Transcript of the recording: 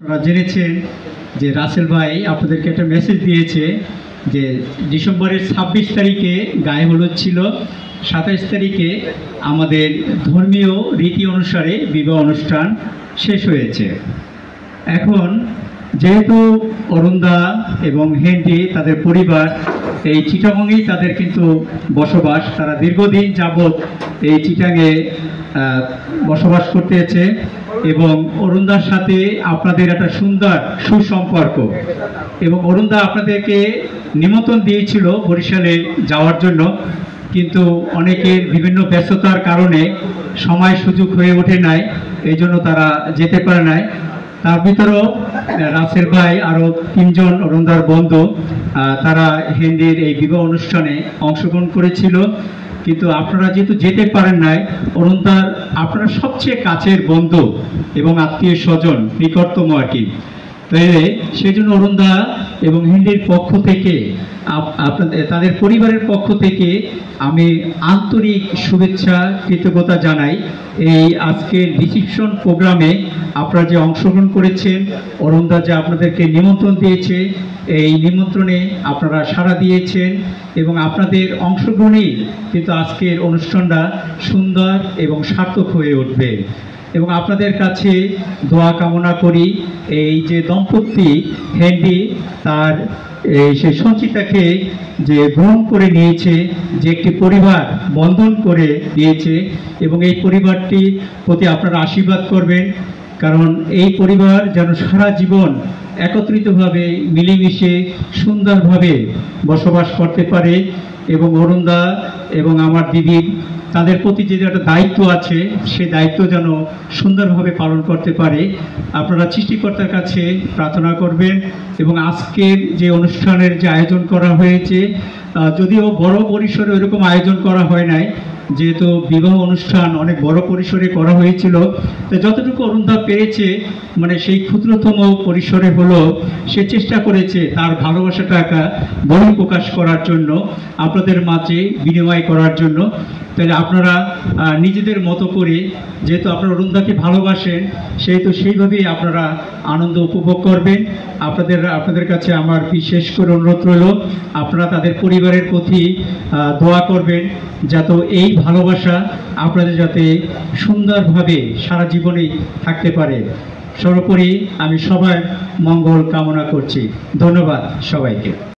আপনারা জেনেছেন যে রাসেল ভাই আপনাদেরকে একটা মেসেজ দিয়েছে যে ডিসেম্বরের ২৬ তারিখে গায়ে হলুদ ছিল, ২৭ তারিখে আমাদের ধর্মীয় রীতি অনুসারে বিবাহ অনুষ্ঠান শেষ হয়েছে। এখন যেহেতু অরুণদা এবং হেনরি তাদের পরিবার এই চিটাগংয়েই তাদের কিন্তু বসবাস, তারা দীর্ঘদিন যাবৎ এই চিটাঙে বসবাস করতেছে এবং অরুণদার সাথে আপনাদের একটা সুন্দর সুসম্পর্ক, এবং অরুণদা আপনাদেরকে নিমন্ত্রণ দিয়েছিল বরিশালে যাওয়ার জন্য, কিন্তু অনেকের বিভিন্ন ব্যস্ততার কারণে সময় সুযোগ হয়ে ওঠে নাই, এই জন্য তারা যেতে পারে নাই। তার ভিতরেও রাসেল ভাই আরও ৩ জন অরুণদার বন্ধু তারা হেনরির এই বিবাহ অনুষ্ঠানে অংশগ্রহণ করেছিল, কিন্তু আপনারা যেহেতু যেতে পারেন নাই, অরুণদার আপনারা সবচেয়ে কাছের বন্ধু এবং আত্মীয় স্বজন, নিকটতম আর কি। তাইলে সেই জন্য অরুণদা এবং হেনরির পক্ষ থেকে আপনাদের তাদের পরিবারের পক্ষ থেকে আমি আন্তরিক শুভেচ্ছা কৃতজ্ঞতা জানাই। এই আজকের রিসিপশন প্রোগ্রামে আপনারা যে অংশগ্রহণ করেছেন, অরুণদা যে আপনাদেরকে নিমন্ত্রণ দিয়েছে, এই নিমন্ত্রণে আপনারা সাড়া দিয়েছেন এবং আপনাদের অংশগ্রহণেই কিন্তু আজকের অনুষ্ঠানটা সুন্দর এবং সার্থক হয়ে উঠবে। এবং আপনাদের কাছে দোয়া কামনা করি এই যে দম্পতি হেনরি তার সেই সঞ্চিতাকে যে গ্রহণ করে নিয়েছে, যে একটি পরিবার বন্ধন করে দিয়েছে, এবং এই পরিবারটির প্রতি আপনারা আশীর্বাদ করবেন, কারণ এই পরিবার যেন সারা জীবন একত্রিতভাবে মিলেমিশে সুন্দরভাবে বসবাস করতে পারে। এবং অরুণদা এবং আমার দিদির তাদের প্রতি যে একটা দায়িত্ব আছে, সেই দায়িত্ব যেন সুন্দরভাবে পালন করতে পারে। আপনারা সৃষ্টিকর্তার কাছে প্রার্থনা করবেন। এবং আজকের যে অনুষ্ঠানের যে আয়োজন করা হয়েছে, যদিও বড় পরিসরে ওইরকম আয়োজন করা হয় নাই, যেহেতু বিবাহ অনুষ্ঠান অনেক বড় পরিসরে করা হয়েছিল, তো যতটুকু অরুণদা পেরেছে মানে সেই ক্ষুদ্রতম পরিসরে হলো সে চেষ্টা করেছে তার ভালোবাসাটাকে বহিঃপ্রকাশ করার জন্য, আপনাদের মাঝে বিনিময় করার জন্য। তাহলে আপনারা নিজেদের মতো করে, যেহেতু আপনারা অরুণদাকে ভালোবাসেন, সেহেতু সেইভাবেই আপনারা আনন্দ উপভোগ করবেন। আপনাদের কাছে আমার বিশেষ করে অনুরোধ রইল, আপনারা তাদের পরিবারের প্রতি দোয়া করবেন, যাতে এই ভালোবাসা আপনাদের যাতে সুন্দরভাবে সারা জীবনেই থাকতে পারে। সর্বোপরি আমি সবার মঙ্গল কামনা করছি। ধন্যবাদ সবাইকে।